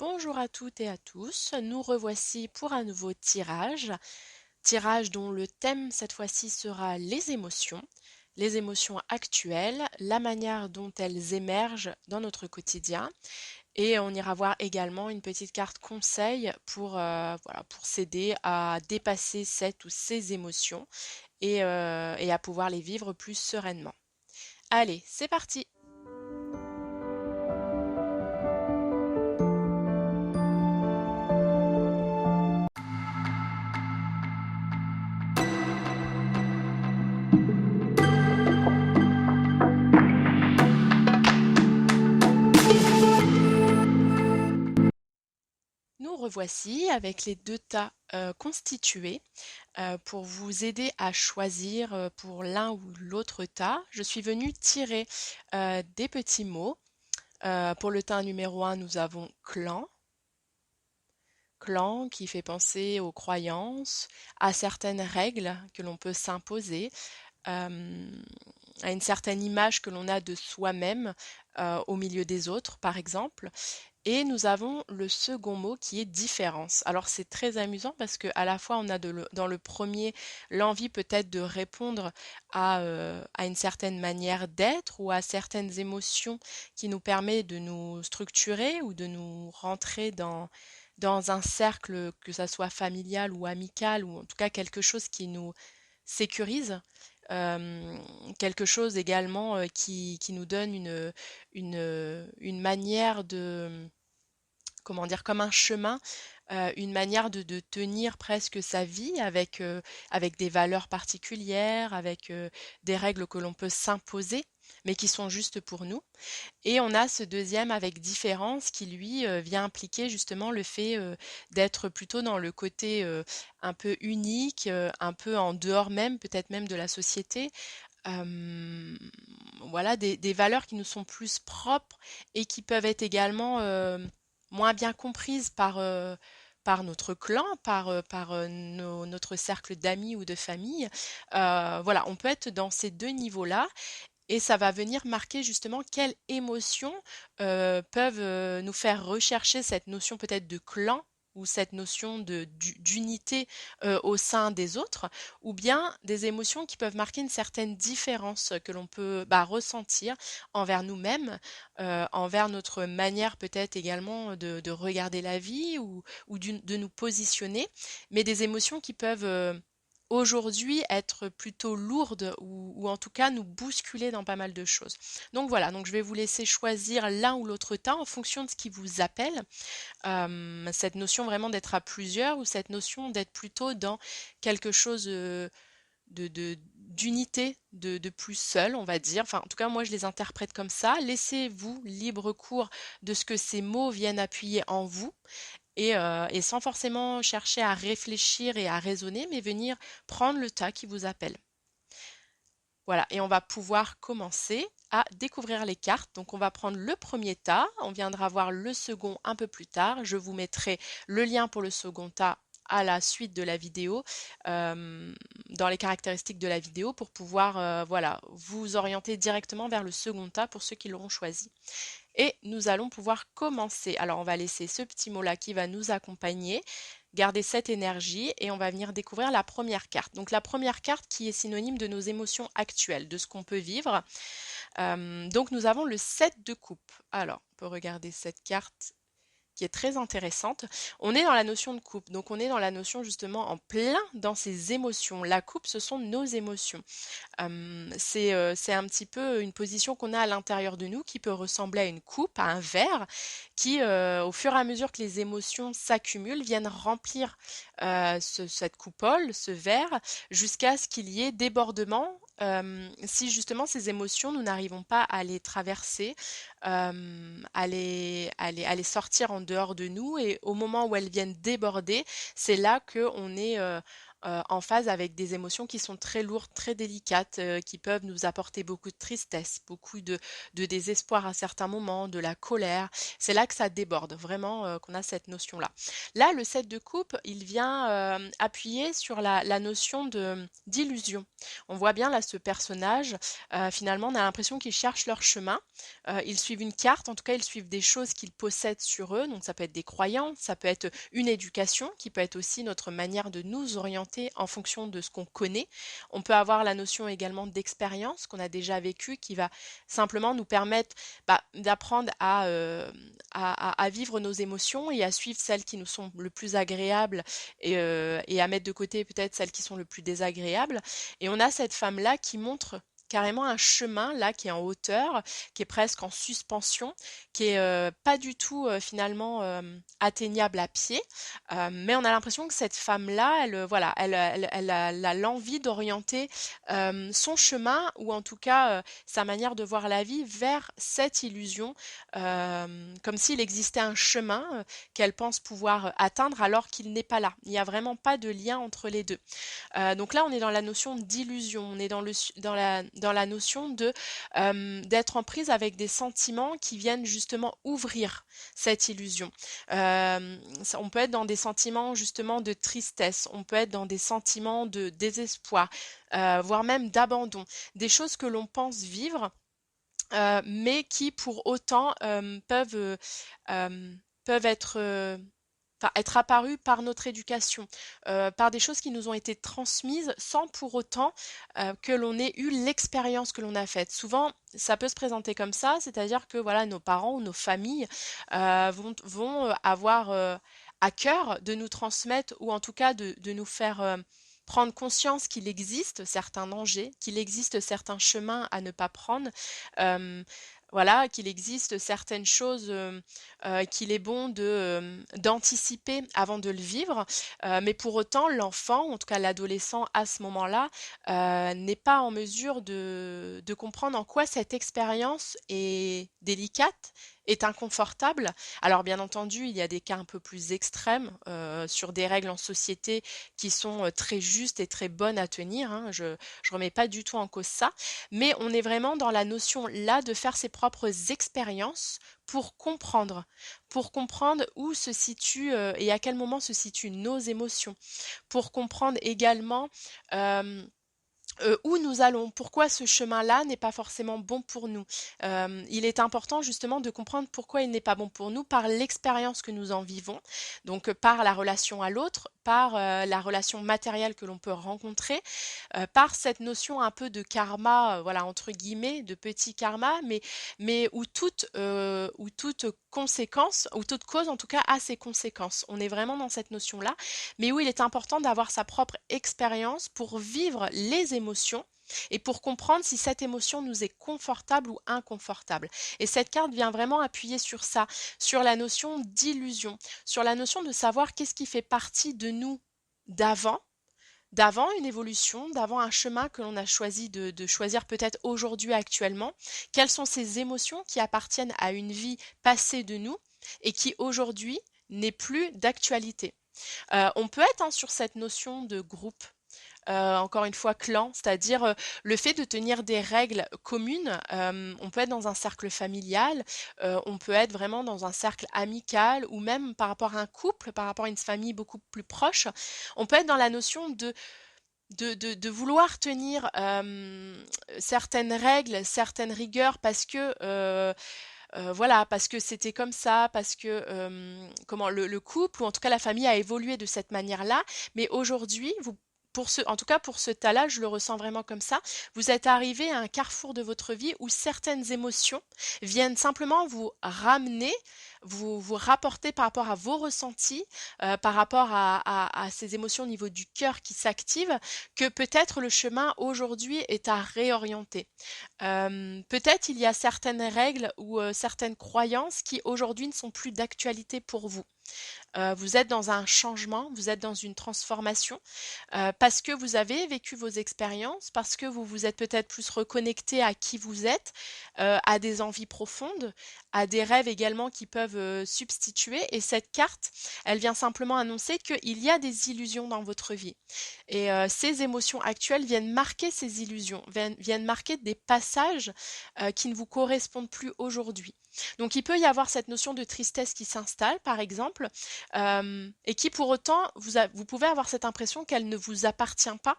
Bonjour à toutes et à tous, nous revoici pour un nouveau tirage. Tirage dont le thème cette fois-ci sera les émotions actuelles, la manière dont elles émergent dans notre quotidien. Et on ira voir également une petite carte conseil pour s'aider à dépasser cette ou ces émotions et à pouvoir les vivre plus sereinement. Allez, c'est parti! Nous revoici avec les deux tas constitués pour vous aider à choisir pour l'un ou l'autre tas. Je suis venue tirer des petits mots. Pour le tas numéro un, nous avons clan. Clan qui fait penser aux croyances, à certaines règles que l'on peut s'imposer, euh, à une certaine image que l'on a de soi-même au milieu des autres, par exemple. Et nous avons le second mot qui est différence. Alors c'est très amusant parce que à la fois on a dans le premier l'envie peut-être de répondre à une certaine manière d'être ou à certaines émotions qui nous permet de nous structurer ou de nous rentrer dans un cercle, que ça soit familial ou amical, ou en tout cas quelque chose qui nous sécurise, quelque chose également qui nous donne une manière de, comment dire, comme un chemin, une manière de tenir presque sa vie avec des valeurs particulières, avec des règles que l'on peut s'imposer, mais qui sont justes pour nous. Et on a ce deuxième avec différence qui lui vient impliquer justement le fait d'être plutôt dans le côté un peu unique, un peu en dehors même, peut-être même de la société. Euh, voilà, des valeurs qui nous sont plus propres et qui peuvent être également moins bien comprises par notre clan, par notre cercle d'amis ou de famille. Voilà, on peut être dans ces deux niveaux-là et ça va venir marquer justement quelles émotions peuvent nous faire rechercher cette notion peut-être de clan ou cette notion d'unité au sein des autres, ou bien des émotions qui peuvent marquer une certaine différence que l'on peut ressentir envers nous-mêmes, envers notre manière peut-être également de regarder la vie ou de nous positionner, mais des émotions qui peuvent aujourd'hui être plutôt lourdes ou en tout cas nous bousculer dans pas mal de choses. Donc voilà, donc je vais vous laisser choisir l'un ou l'autre tas en fonction de ce qui vous appelle. Cette notion vraiment d'être à plusieurs ou cette notion d'être plutôt dans quelque chose d'unité, de plus seul, on va dire. Enfin, en tout cas, moi, je les interprète comme ça. Laissez-vous libre cours de ce que ces mots viennent appuyer en vous et sans forcément chercher à réfléchir et à raisonner, mais venir prendre le tas qui vous appelle. Voilà, et on va pouvoir commencer à découvrir les cartes. Donc on va prendre le premier tas, on viendra voir le second un peu plus tard. Je vous mettrai le lien pour le second tas à la suite de la vidéo, dans les caractéristiques de la vidéo pour pouvoir voilà, vous orienter directement vers le second tas pour ceux qui l'auront choisi. Et nous allons pouvoir commencer. Alors on va laisser ce petit mot-là qui va nous accompagner, garder cette énergie et on va venir découvrir la première carte. Donc la première carte qui est synonyme de nos émotions actuelles, de ce qu'on peut vivre. Donc nous avons le 7 de coupe. Alors on peut regarder cette carte qui est très intéressante. On est dans la notion de coupe, donc on est dans la notion justement en plein dans ces émotions. La coupe, ce sont nos émotions. C'est un petit peu une position qu'on a à l'intérieur de nous qui peut ressembler à une coupe, à un verre, qui, au fur et à mesure que les émotions s'accumulent, viennent remplir cette coupole, ce verre, jusqu'à ce qu'il y ait débordement. Si justement ces émotions, nous n'arrivons pas à les traverser, à les sortir en dehors de nous, et au moment où elles viennent déborder, c'est là qu'on est en phase avec des émotions qui sont très lourdes, très délicates, qui peuvent nous apporter beaucoup de tristesse, beaucoup de désespoir à certains moments, de la colère. C'est là que ça déborde, vraiment, qu'on a cette notion-là. Là, le 7 de coupe, il vient appuyer sur la notion d'illusion. On voit bien là ce personnage, finalement, on a l'impression qu'ils cherchent leur chemin. Ils suivent une carte, en tout cas, ils suivent des choses qu'ils possèdent sur eux. Donc, ça peut être des croyances, ça peut être une éducation, qui peut être aussi notre manière de nous orienter en fonction de ce qu'on connaît. On peut avoir la notion également d'expérience qu'on a déjà vécue, qui va simplement nous permettre d'apprendre à vivre nos émotions et à suivre celles qui nous sont le plus agréables et à mettre de côté peut-être celles qui sont le plus désagréables. Et on a cette femme-là qui montre carrément un chemin là qui est en hauteur, qui est presque en suspension, qui est pas du tout finalement atteignable à pied, mais on a l'impression que cette femme-là, voilà, elle a l'envie d'orienter son chemin ou en tout cas sa manière de voir la vie vers cette illusion, comme s'il existait un chemin qu'elle pense pouvoir atteindre alors qu'il n'est pas là. Il n'y a vraiment pas de lien entre les deux. Donc là, on est dans la notion d'illusion, on est dans la notion d'être en prise avec des sentiments qui viennent justement ouvrir cette illusion. On peut être dans des sentiments justement de tristesse, on peut être dans des sentiments de désespoir, voire même d'abandon, des choses que l'on pense vivre, mais qui pour autant peuvent être apparues par notre éducation, par des choses qui nous ont été transmises sans pour autant que l'on ait eu l'expérience que l'on a faite. Souvent, ça peut se présenter comme ça, c'est-à-dire que voilà, nos parents ou nos familles vont avoir à cœur de nous transmettre ou en tout cas de nous faire prendre conscience qu'il existe certains dangers, qu'il existe certains chemins à ne pas prendre. euh, voilà, qu'il existe certaines choses qu'il est bon d'anticiper avant de le vivre, mais pour autant, l'enfant, ou en tout cas l'adolescent à ce moment-là, n'est pas en mesure de comprendre en quoi cette expérience est délicate, est inconfortable. Alors bien entendu, il y a des cas un peu plus extrêmes sur des règles en société qui sont très justes et très bonnes à tenir, hein. Je remets pas du tout en cause ça, mais on est vraiment dans la notion là de faire ses propres expériences pour comprendre où se situe et à quel moment se situent nos émotions, pour comprendre également où nous allons, pourquoi ce chemin-là n'est pas forcément bon pour nous. Il est important justement de comprendre pourquoi il n'est pas bon pour nous par l'expérience que nous en vivons, donc par la relation à l'autre, par la relation matérielle que l'on peut rencontrer, par cette notion un peu de karma, voilà, entre guillemets, de petit karma, mais où toute conséquence, ou toute cause en tout cas a ses conséquences. On est vraiment dans cette notion-là, mais où il est important d'avoir sa propre expérience pour vivre les émotions et pour comprendre si cette émotion nous est confortable ou inconfortable. Et cette carte vient vraiment appuyer sur ça, sur la notion d'illusion, sur la notion de savoir qu'est-ce qui fait partie de nous d'avant, d'avant une évolution, d'avant un chemin que l'on a choisi de choisir peut-être aujourd'hui actuellement, quelles sont ces émotions qui appartiennent à une vie passée de nous et qui aujourd'hui n'est plus d'actualité. On peut être hein, sur cette notion de groupe, encore une fois clan, c'est-à-dire le fait de tenir des règles communes. On peut être dans un cercle familial, on peut être vraiment dans un cercle amical ou même par rapport à un couple, par rapport à une famille beaucoup plus proche. On peut être dans la notion de vouloir tenir certaines règles, certaines rigueurs parce que voilà, parce que c'était comme ça, parce que comment le couple ou en tout cas la famille a évolué de cette manière-là. Mais aujourd'hui, en tout cas pour ce tas-là, je le ressens vraiment comme ça. Vous êtes arrivé à un carrefour de votre vie où certaines émotions viennent simplement vous ramener, vous rapporter par rapport à vos ressentis, par rapport à ces émotions au niveau du cœur qui s'activent, que peut-être le chemin aujourd'hui est à réorienter. Peut-être il y a certaines règles ou certaines croyances qui aujourd'hui ne sont plus d'actualité pour vous. Vous êtes dans un changement, vous êtes dans une transformation, parce que vous avez vécu vos expériences, parce que vous vous êtes peut-être plus reconnecté à qui vous êtes, à des envies profondes, à des rêves également qui peuvent, substituer et cette carte, elle vient simplement annoncer qu'il y a des illusions dans votre vie et ces émotions actuelles viennent marquer ces illusions, viennent marquer des passages, qui ne vous correspondent plus aujourd'hui. Donc il peut y avoir cette notion de tristesse qui s'installe, par exemple, et qui pour autant, vous pouvez avoir cette impression qu'elle ne vous appartient pas,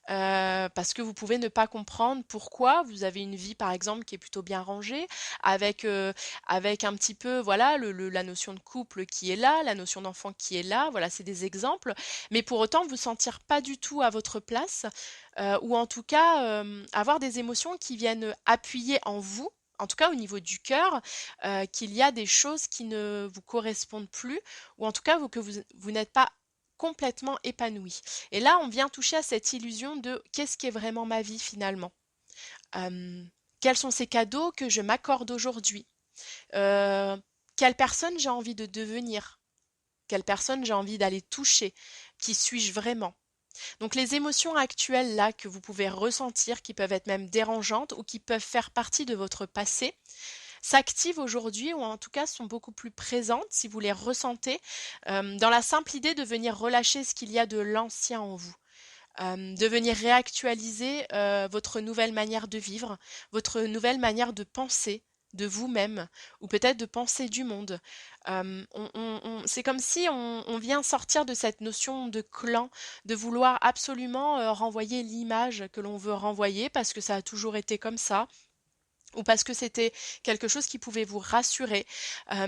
parce que vous pouvez ne pas comprendre pourquoi vous avez une vie, par exemple, qui est plutôt bien rangée, avec, avec un petit peu, voilà, la notion de couple qui est là, la notion d'enfant qui est là, voilà, c'est des exemples, mais pour autant vous sentir pas du tout à votre place, ou en tout cas avoir des émotions qui viennent appuyer en vous. En tout cas, au niveau du cœur, qu'il y a des choses qui ne vous correspondent plus, ou en tout cas que vous n'êtes pas complètement épanoui. Et là, on vient toucher à cette illusion de qu'est-ce qui est vraiment ma vie finalement? Euh, Quels sont ces cadeaux que je m'accorde aujourd'hui? Euh, Quelle personne j'ai envie de devenir? Quelle personne j'ai envie d'aller toucher? Qui suis-je vraiment? Donc les émotions actuelles là que vous pouvez ressentir, qui peuvent être même dérangeantes ou qui peuvent faire partie de votre passé, s'activent aujourd'hui ou en tout cas sont beaucoup plus présentes si vous les ressentez, dans la simple idée de venir relâcher ce qu'il y a de l'ancien en vous. De venir réactualiser votre nouvelle manière de vivre, votre nouvelle manière de penser de vous-même ou peut-être de penser du monde. C'est comme si on vient sortir de cette notion de clan, de vouloir absolument renvoyer l'image que l'on veut renvoyer parce que ça a toujours été comme ça, ou parce que c'était quelque chose qui pouvait vous rassurer.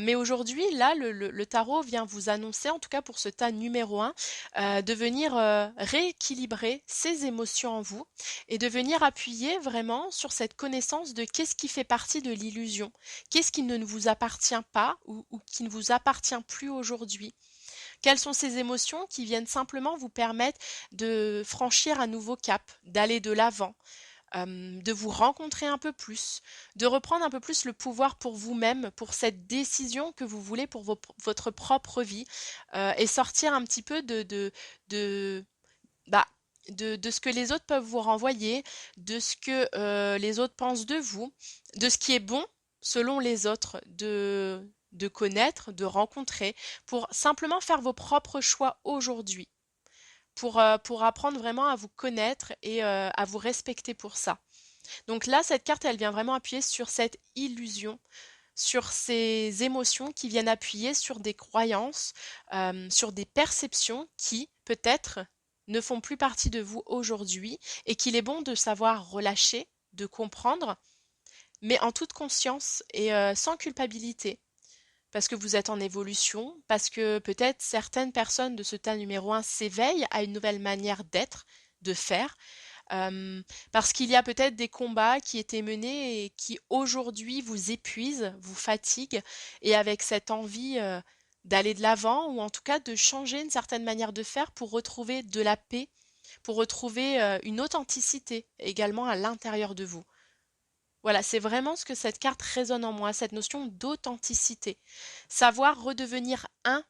Mais aujourd'hui, là, le tarot vient vous annoncer, en tout cas pour ce tas numéro un, de venir rééquilibrer ces émotions en vous et de venir appuyer vraiment sur cette connaissance de qu'est-ce qui fait partie de l'illusion, qu'est-ce qui ne vous appartient pas ou qui ne vous appartient plus aujourd'hui. Quelles sont ces émotions qui viennent simplement vous permettre de franchir un nouveau cap, d'aller de l'avant, de vous rencontrer un peu plus, de reprendre un peu plus le pouvoir pour vous-même, pour cette décision que vous voulez pour votre propre vie, et sortir un petit peu de, bah, de ce que les autres peuvent vous renvoyer, de ce que les autres pensent de vous, de ce qui est bon selon les autres, de connaître, de rencontrer, pour simplement faire vos propres choix aujourd'hui pour apprendre vraiment à vous connaître et à vous respecter pour ça. Donc là, cette carte, elle vient vraiment appuyer sur cette illusion, sur ces émotions qui viennent appuyer sur des croyances, sur des perceptions qui, peut-être, ne font plus partie de vous aujourd'hui et qu'il est bon de savoir relâcher, de comprendre, mais en toute conscience et sans culpabilité parce que vous êtes en évolution, parce que peut-être certaines personnes de ce tas numéro un s'éveillent à une nouvelle manière d'être, de faire, parce qu'il y a peut-être des combats qui étaient menés et qui aujourd'hui vous épuisent, vous fatiguent, et avec cette envie d'aller de l'avant, ou en tout cas de changer une certaine manière de faire pour retrouver de la paix, pour retrouver une authenticité également à l'intérieur de vous. Voilà, c'est vraiment ce que cette carte résonne en moi, cette notion d'authenticité. Savoir redevenir un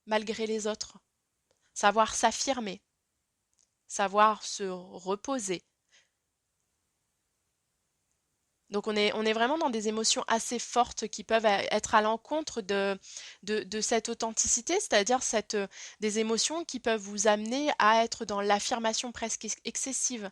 malgré les autres. Savoir s'affirmer. Savoir se reposer. Donc on est vraiment dans des émotions assez fortes qui peuvent être à l'encontre de cette authenticité, c'est-à-dire des émotions qui peuvent vous amener à être dans l'affirmation presque excessive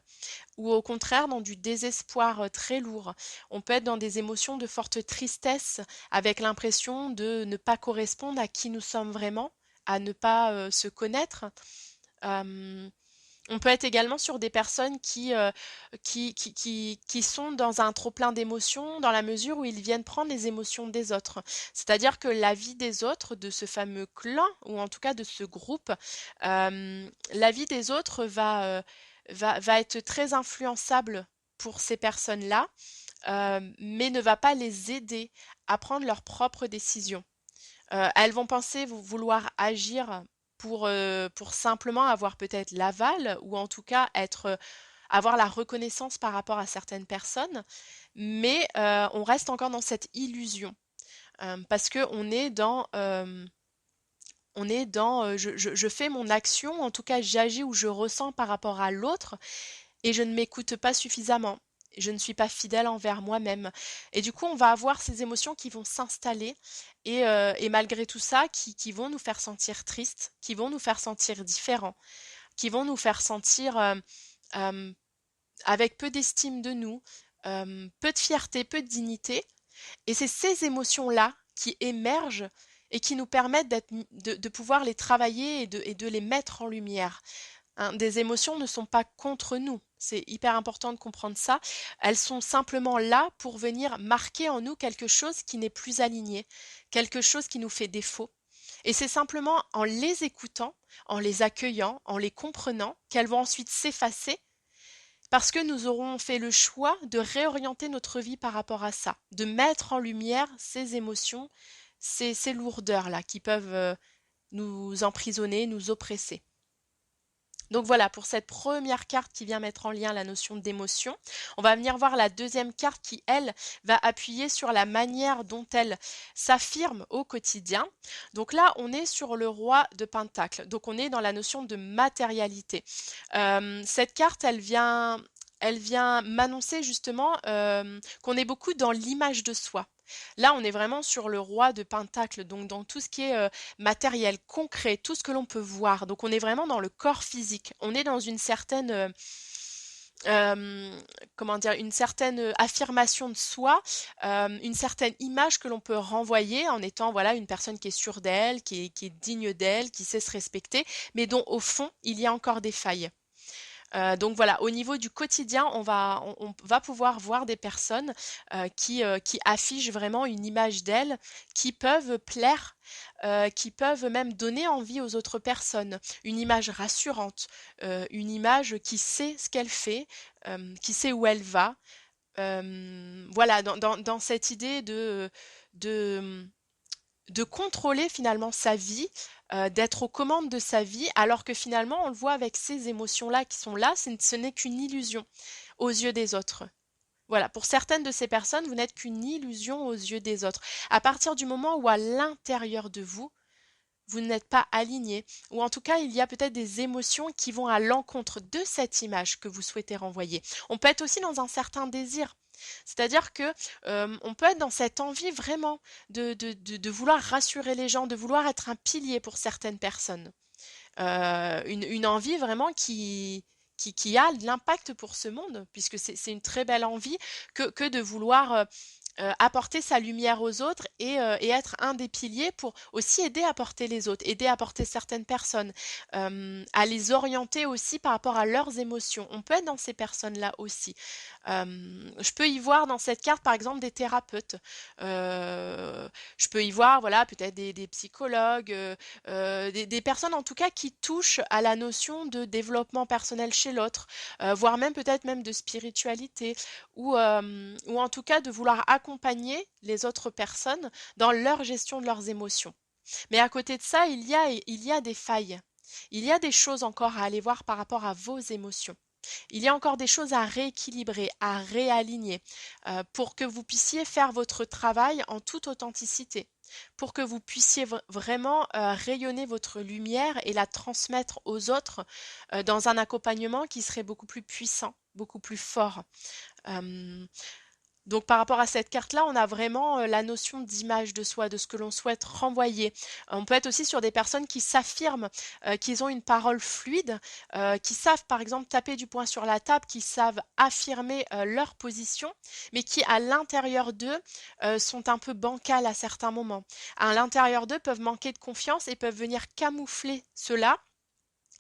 ou au contraire dans du désespoir très lourd. On peut être dans des émotions de forte tristesse avec l'impression de ne pas correspondre à qui nous sommes vraiment, à ne pas se connaître. Euh, on peut être également sur des personnes qui sont dans un trop-plein d'émotions, dans la mesure où ils viennent prendre les émotions des autres. C'est-à-dire que la vie des autres, de ce fameux clan, ou en tout cas de ce groupe, la vie des autres va être très influençable pour ces personnes-là, mais ne va pas les aider à prendre leurs propres décisions. Elles vont penser vouloir agir pour simplement avoir peut-être l'aval ou en tout cas avoir la reconnaissance par rapport à certaines personnes, mais on reste encore dans cette illusion parce que on est On est dans je fais mon action, en tout cas j'agis ou je ressens par rapport à l'autre et je ne m'écoute pas suffisamment. Je ne suis pas fidèle envers moi-même. Et du coup, on va avoir ces émotions qui vont s'installer et malgré tout ça, qui vont nous faire sentir tristes, qui vont nous faire sentir différents, qui vont nous faire sentir euh, avec peu d'estime de nous, peu de fierté, peu de dignité. Et c'est ces émotions-là qui émergent et qui nous permettent de pouvoir les travailler et de les mettre en lumière. Hein. Des émotions ne sont pas contre nous. C'est hyper important de comprendre ça. Elles sont simplement là pour venir marquer en nous quelque chose qui n'est plus aligné, quelque chose qui nous fait défaut. Et c'est simplement en les écoutant, en les accueillant, en les comprenant, qu'elles vont ensuite s'effacer parce que nous aurons fait le choix de réorienter notre vie par rapport à ça, de mettre en lumière ces émotions, ces lourdeurs-là qui peuvent nous emprisonner, nous oppresser. Donc voilà, pour cette première carte qui vient mettre en lien la notion d'émotion, on va venir voir la deuxième carte qui, elle, va appuyer sur la manière dont elle s'affirme au quotidien. Donc là, on est sur le roi de Pentacle, donc on est dans la notion de matérialité. Cette carte, elle vient m'annoncer justement qu'on est beaucoup dans l'image de soi. Là, on est vraiment sur le roi de Pentacle, donc dans tout ce qui est matériel, concret, tout ce que l'on peut voir. Donc on est vraiment dans le corps physique. On est dans une certaine, comment dire, une certaine affirmation de soi, une certaine image que l'on peut renvoyer en étant voilà une personne qui est sûre d'elle, qui est digne d'elle, qui sait se respecter, mais dont au fond il y a encore des failles. Donc voilà, au niveau du quotidien, on va pouvoir voir des personnes qui affichent vraiment une image d'elles, qui peuvent plaire, qui peuvent même donner envie aux autres personnes. Une image rassurante, une image qui sait ce qu'elle fait, qui sait où elle va. Voilà, dans cette idée de, de contrôler finalement sa vie, d'être aux commandes de sa vie, alors que finalement on le voit avec ces émotions-là qui sont là, ce n'est qu'une illusion aux yeux des autres. Voilà, pour certaines de ces personnes, vous n'êtes qu'une illusion aux yeux des autres. À partir du moment où à l'intérieur de vous, vous n'êtes pas aligné, ou en tout cas il y a peut-être des émotions qui vont à l'encontre de cette image que vous souhaitez renvoyer. On peut être aussi dans un certain désir. C'est-à-dire que on peut être dans cette envie vraiment de vouloir rassurer les gens, de vouloir être un pilier pour certaines personnes. Une envie vraiment qui a de l'impact pour ce monde, puisque c'est une très belle envie que de vouloir apporter sa lumière aux autres et être un des piliers pour aussi aider à porter les autres, aider à porter certaines personnes, à les orienter aussi par rapport à leurs émotions. On peut être dans ces personnes-là aussi. Je peux y voir dans cette carte, par exemple, des thérapeutes. Je peux y voir, voilà, peut-être des psychologues, des personnes en tout cas qui touchent à la notion de développement personnel chez l'autre, voire même peut-être même de spiritualité, ou en tout cas de vouloir accompagner les autres personnes dans leur gestion de leurs émotions. Mais à côté de ça, il y a des failles. Il y a des choses encore à aller voir par rapport à vos émotions. Il y a encore des choses à rééquilibrer, à réaligner, pour que vous puissiez faire votre travail en toute authenticité, pour que vous puissiez vraiment rayonner votre lumière et la transmettre aux autres dans un accompagnement qui serait beaucoup plus puissant, beaucoup plus fort. Euh, donc par rapport à cette carte-là, on a vraiment la notion d'image de soi, de ce que l'on souhaite renvoyer. On peut être aussi sur des personnes qui s'affirment, qu'ils ont une parole fluide, qui savent par exemple taper du poing sur la table, qui savent affirmer leur position, mais qui à l'intérieur d'eux sont un peu bancales à certains moments. À l'intérieur d'eux peuvent manquer de confiance et peuvent venir camoufler cela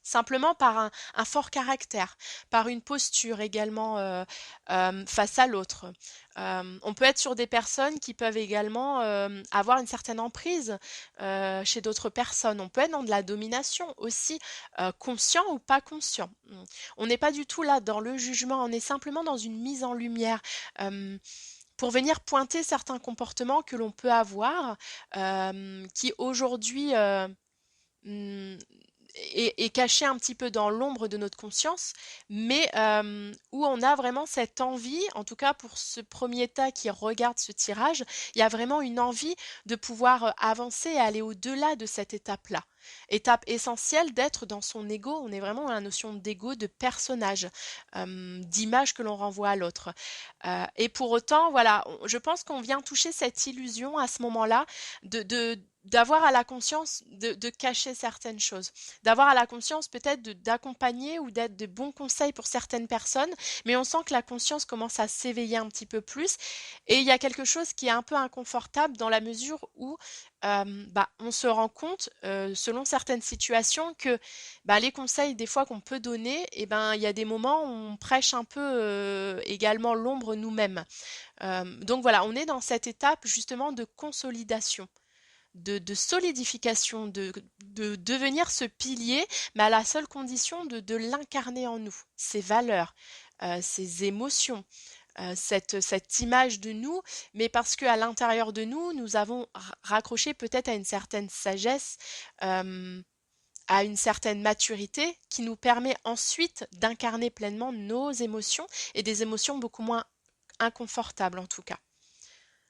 simplement par un fort caractère, par une posture également face à l'autre. On peut être sur des personnes qui peuvent également avoir une certaine emprise chez d'autres personnes. On peut être dans de la domination aussi, conscient ou pas conscient. On n'est pas du tout là dans le jugement, on est simplement dans une mise en lumière. Pour venir pointer certains comportements que l'on peut avoir, qui aujourd'hui est caché un petit peu dans l'ombre de notre conscience, mais où on a vraiment cette envie, en tout cas pour ce premier tas qui regarde ce tirage, il y a vraiment une envie de pouvoir avancer et aller au-delà de cette étape-là. Étape essentielle d'être dans son ego, on est vraiment dans la notion d'ego, de personnage, d'image que l'on renvoie à l'autre. Et pour autant, voilà, je pense qu'on vient toucher cette illusion à ce moment-là d'avoir à la conscience de cacher certaines choses, d'avoir à la conscience peut-être d'accompagner ou d'être de bons conseils pour certaines personnes, mais on sent que la conscience commence à s'éveiller un petit peu plus et il y a quelque chose qui est un peu inconfortable dans la mesure où on se rend compte, selon certaines situations, que les conseils des fois qu'on peut donner, il y a des moments où on prêche un peu également l'ombre nous-mêmes. Donc voilà, on est dans cette étape justement de consolidation, de solidification, de devenir ce pilier, mais à la seule condition de l'incarner en nous, ses valeurs, ses émotions, cette image de nous, mais parce qu'à l'intérieur de nous, nous avons raccroché peut-être à une certaine sagesse, euh, à une certaine maturité qui nous permet ensuite d'incarner pleinement nos émotions et des émotions beaucoup moins inconfortables en tout cas.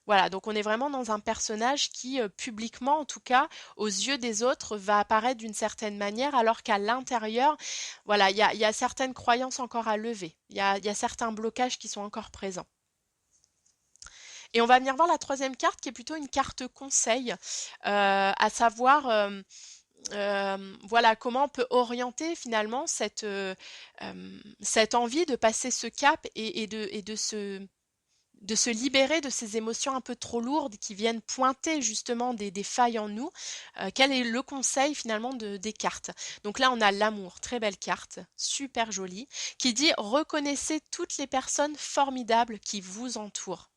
Voilà, donc on est vraiment dans un personnage qui, publiquement en tout cas, aux yeux des autres, va apparaître d'une certaine manière, alors qu'à l'intérieur, voilà, il y a certaines croyances encore à lever. Il y a certains blocages qui sont encore présents. Et on va venir voir la troisième carte qui est plutôt une carte conseil, à savoir voilà comment on peut orienter finalement cette envie de passer ce cap et de se libérer de ces émotions un peu trop lourdes qui viennent pointer justement des failles en nous. Quel est le conseil finalement des cartes? Donc là, on a l'amour, très belle carte, super jolie, qui dit reconnaissez toutes les personnes formidables qui vous entourent.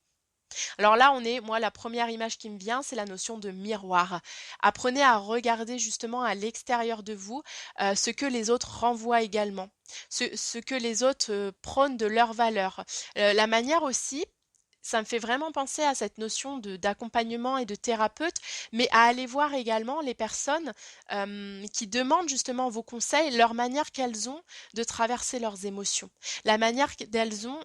Alors là, moi, la première image qui me vient, c'est la notion de miroir. Apprenez à regarder justement à l'extérieur de vous ce que les autres renvoient également, ce que les autres prônent de leurs valeurs. La manière aussi, ça me fait vraiment penser à cette notion d'accompagnement et de thérapeute, mais à aller voir également les personnes qui demandent justement vos conseils, leur manière qu'elles ont de traverser leurs émotions, la manière qu'elles ont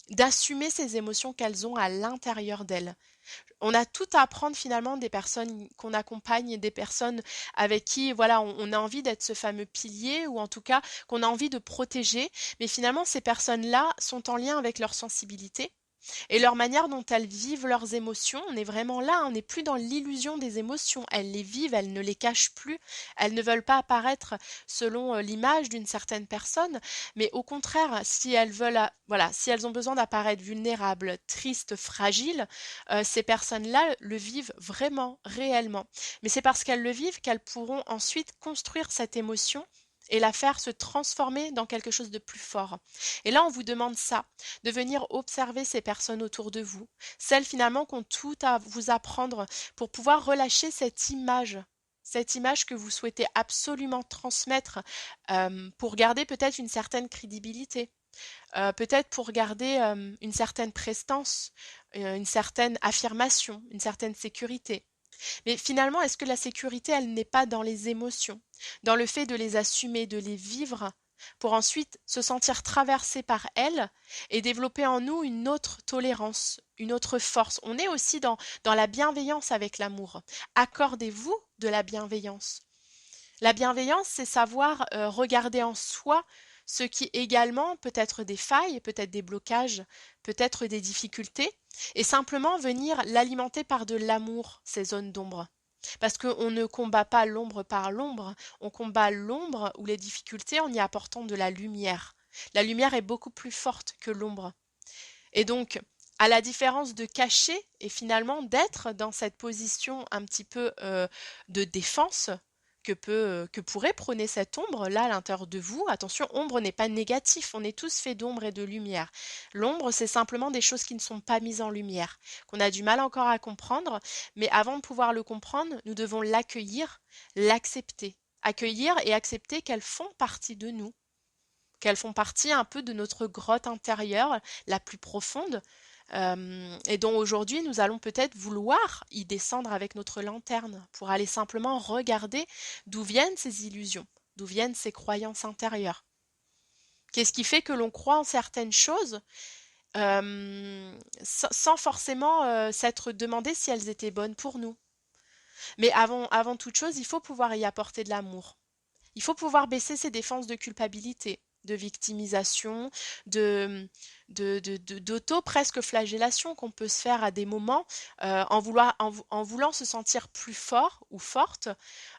d'assumer ces émotions qu'elles ont à l'intérieur d'elles. On a tout à apprendre finalement des personnes qu'on accompagne, des personnes avec qui voilà, on a envie d'être ce fameux pilier ou en tout cas qu'on a envie de protéger, mais finalement ces personnes-là sont en lien avec leur sensibilité et leur manière dont elles vivent leurs émotions. On est vraiment là, on n'est plus dans l'illusion des émotions. Elles les vivent, elles ne les cachent plus. Elles ne veulent pas apparaître selon l'image d'une certaine personne, mais au contraire, si elles veulent, voilà, si elles ont besoin d'apparaître vulnérables, tristes, fragiles, ces personnes-là le vivent vraiment, réellement. Mais c'est parce qu'elles le vivent qu'elles pourront ensuite construire cette émotion et la faire se transformer dans quelque chose de plus fort. Et là, on vous demande ça, de venir observer ces personnes autour de vous, celles finalement qui ont tout à vous apprendre pour pouvoir relâcher cette image que vous souhaitez absolument transmettre pour garder peut-être une certaine crédibilité, peut-être pour garder une certaine prestance, une certaine affirmation, une certaine sécurité. Mais finalement, est-ce que la sécurité, elle n'est pas dans les émotions, dans le fait de les assumer, de les vivre, pour ensuite se sentir traversé par elles et développer en nous une autre tolérance, une autre force. On est aussi dans la bienveillance avec l'amour. Accordez-vous de la bienveillance. La bienveillance, c'est savoir regarder en soi ce qui également peut être des failles, peut-être des blocages, peut-être des difficultés, et simplement venir l'alimenter par de l'amour, ces zones d'ombre. Parce qu'on ne combat pas l'ombre par l'ombre, on combat l'ombre ou les difficultés en y apportant de la lumière. La lumière est beaucoup plus forte que l'ombre. Et donc, à la différence de cacher et finalement d'être dans cette position un petit peu de défense, que pourrait prôner cette ombre là à l'intérieur de vous. Attention, ombre n'est pas négatif, on est tous faits d'ombre et de lumière. L'ombre, c'est simplement des choses qui ne sont pas mises en lumière, qu'on a du mal encore à comprendre, mais avant de pouvoir le comprendre, nous devons l'accueillir, l'accepter. Accueillir et accepter qu'elles font partie de nous, qu'elles font partie un peu de notre grotte intérieure, la plus profonde, et dont aujourd'hui nous allons peut-être vouloir y descendre avec notre lanterne pour aller simplement regarder d'où viennent ces illusions, d'où viennent ces croyances intérieures. Qu'est-ce qui fait que l'on croit en certaines choses sans forcément s'être demandé si elles étaient bonnes pour nous. Mais avant toute chose, il faut pouvoir y apporter de l'amour. Il faut pouvoir baisser ses défenses de culpabilité, de victimisation, de, d'auto presque flagellation qu'on peut se faire à des moments en voulant se sentir plus fort ou forte,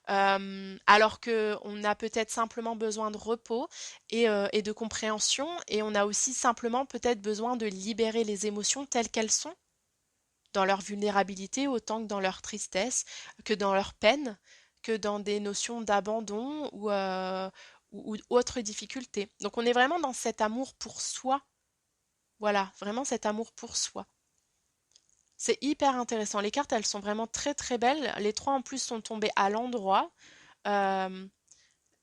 alors qu'on a peut-être simplement besoin de repos et de compréhension, et on a aussi simplement peut-être besoin de libérer les émotions telles qu'elles sont, dans leur vulnérabilité autant que dans leur tristesse, que dans leur peine, que dans des notions d'abandon ou autres difficultés. Donc on est vraiment dans cet amour pour soi. Voilà, vraiment cet amour pour soi. C'est hyper intéressant. Les cartes, elles sont vraiment très très belles. Les trois en plus sont tombées à l'endroit. Euh,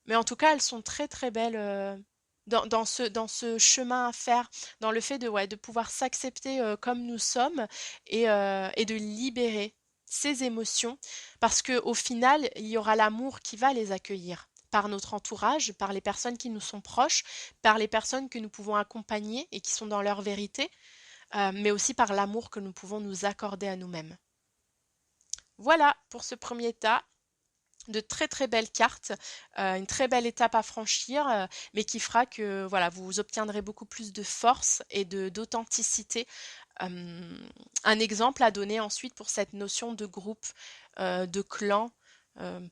mais en tout cas, elles sont très très belles dans ce chemin à faire, dans le fait ouais, de pouvoir s'accepter comme nous sommes et de libérer ces émotions, parce que au final, il y aura l'amour qui va les accueillir par notre entourage, par les personnes qui nous sont proches, par les personnes que nous pouvons accompagner et qui sont dans leur vérité, mais aussi par l'amour que nous pouvons nous accorder à nous-mêmes. Voilà pour ce premier tas de très très belles cartes, une très belle étape à franchir, mais qui fera que voilà, vous obtiendrez beaucoup plus de force et d'authenticité. Un exemple à donner ensuite pour cette notion de groupe, de clan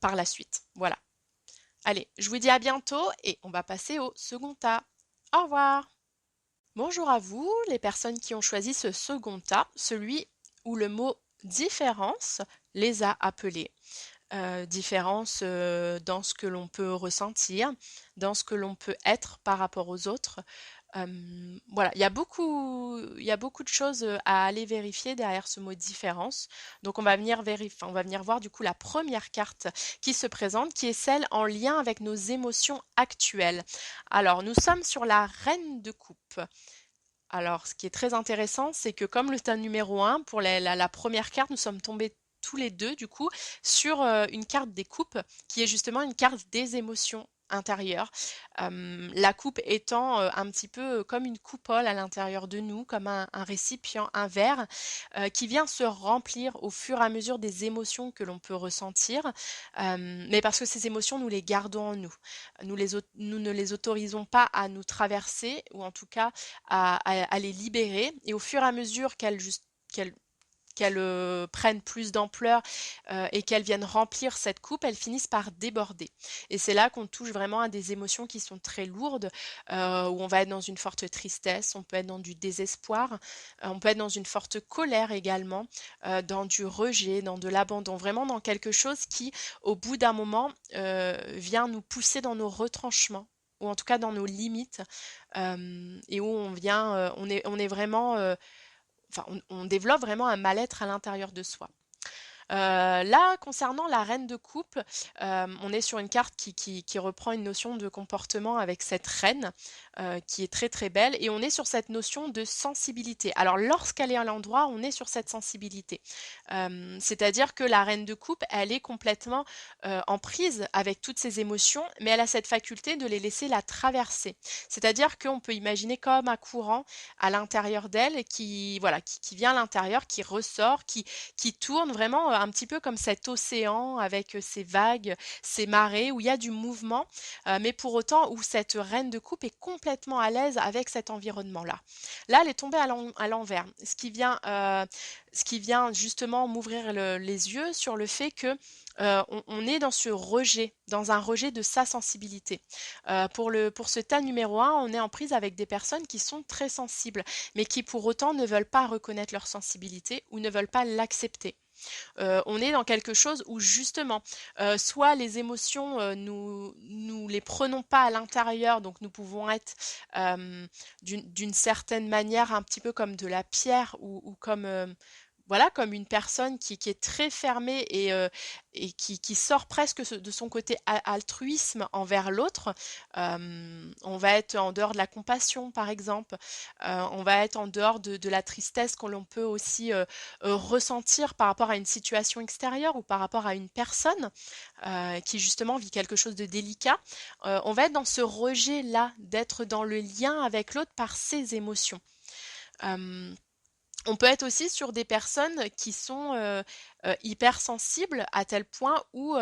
par la suite. Voilà. Allez, je vous dis à bientôt et on va passer au second tas. Au revoir. Bonjour à vous, les personnes qui ont choisi ce second tas, celui où le mot différence les a appelés. Différence dans ce que l'on peut ressentir, dans ce que l'on peut être par rapport aux autres. Voilà, il y a beaucoup de choses à aller vérifier derrière ce mot différence. Donc on va venir vérifier, on va venir voir du coup la première carte qui se présente, qui est celle en lien avec nos émotions actuelles. Alors nous sommes sur la reine de coupe. Alors, ce qui est très intéressant, c'est que comme le tas numéro un, pour la première carte, nous sommes tombés tous les deux, du coup, sur une carte des coupes, qui est justement une carte des émotions intérieures. La coupe étant un petit peu comme une coupole à l'intérieur de nous, comme un récipient, un verre, qui vient se remplir au fur et à mesure des émotions que l'on peut ressentir, mais parce que ces émotions, nous les gardons en nous. Nous ne les autorisons pas à nous traverser, ou en tout cas à les libérer, et au fur et à mesure qu'elles qu'elles prennent plus d'ampleur et qu'elles viennent remplir cette coupe, elles finissent par déborder. Et c'est là qu'on touche vraiment à des émotions qui sont très lourdes, où on va être dans une forte tristesse, on peut être dans du désespoir, on peut être dans une forte colère également, dans du rejet, dans de l'abandon, vraiment dans quelque chose qui, au bout d'un moment, vient nous pousser dans nos retranchements, ou en tout cas dans nos limites, et où on est vraiment, enfin, on développe vraiment un mal-être à l'intérieur de soi. Là, concernant la reine de coupe, on est sur une carte qui reprend une notion de comportement avec cette reine, qui est très très belle, et on est sur cette notion de sensibilité. Alors, lorsqu'elle est à l'endroit, on est sur cette sensibilité. C'est-à-dire que la reine de coupe, elle est complètement en prise avec toutes ses émotions, mais elle a cette faculté de les laisser la traverser. C'est-à-dire qu'on peut imaginer comme un courant à l'intérieur d'elle voilà, qui vient à l'intérieur, qui ressort, qui tourne vraiment un petit peu comme cet océan avec ses vagues, ses marées, où il y a du mouvement, mais pour autant où cette reine de coupe est complètement à l'aise avec cet environnement-là. Là, elle est tombée à l'envers, ce qui vient justement m'ouvrir les yeux sur le fait que on est dans ce rejet, dans un rejet de sa sensibilité. Pour ce tas numéro un, on est en prise avec des personnes qui sont très sensibles, mais qui pour autant ne veulent pas reconnaître leur sensibilité ou ne veulent pas l'accepter. On est dans quelque chose où justement, soit les émotions, nous les prenons pas à l'intérieur, donc nous pouvons être d'une certaine manière un petit peu comme de la pierre ou comme voilà, comme une personne qui est très fermée et qui sort presque de son côté altruisme envers l'autre. On va être en dehors de la compassion, par exemple. On va être en dehors de la tristesse que l'on peut aussi ressentir par rapport à une situation extérieure ou par rapport à une personne qui justement vit quelque chose de délicat. On va être dans ce rejet-là, d'être dans le lien avec l'autre par ses émotions. Euh, on peut être aussi sur des personnes qui sont hypersensibles à tel point où